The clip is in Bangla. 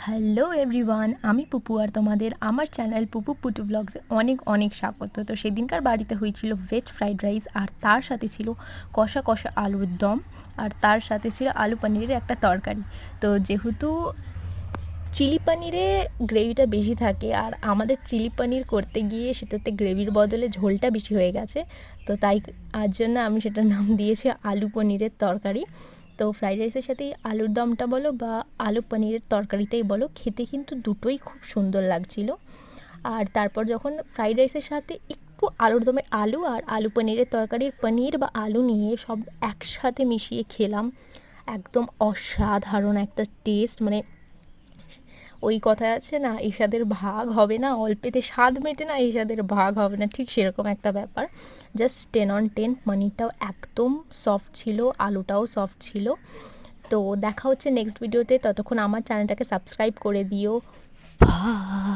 হ্যালো এভরিওয়ান, আমি পুপু আর তোমাদের আমার চ্যানেল পুপু পুটু ব্লগসে অনেক অনেক স্বাগত। তো সেদিনকার বাড়িতে হয়েছিল ভেজ ফ্রাইড রাইস, আর তার সাথে ছিল কষা কষা আলুর দম, আর তার সাথে ছিল আলু পনিরের একটা তরকারি। তো যেহেতু চিলি পনিরে গ্রেভিটা বেশি থাকে, আর আমাদের চিলি পনির করতে গিয়ে সেটাতে গ্রেভির বদলে ঝোলটা বেশি হয়ে গেছে, তো তাই আজ জন্য আমি সেটার নাম দিয়েছি আলু পনিরের তরকারি। তো ফ্রাইড রাইসের সাথে আলুর দমটা বলো বা আলু পনিরের তরকারিটাই বলো, খেতে কিন্তু দুটোই খুব সুন্দর লাগছিল। আর তারপর যখন ফ্রাইড রাইসের সাথে একটু আলুর দমের আলু আর আলু পনিরের তরকারির পনির বা আলু নিয়ে সব একসাথে মিশিয়ে খেলাম, একদম অসাধারণ একটা টেস্ট। মানে ওই কথায় আছে না, এসাদের ভাগ হবে না, অল্পেতে স্বাদ মেটে না, এসাদের ভাগ হবে না, ঠিক সেরকম একটা ব্যাপার। জাস্ট 10/10। পনিরটাও একদম সফট ছিল, আলুটাও সফট ছিল। তো দেখা হচ্ছে নেক্সট ভিডিওতে, ততক্ষণ আমার চ্যানেলটাকে সাবস্ক্রাইব করে দিও। বাই।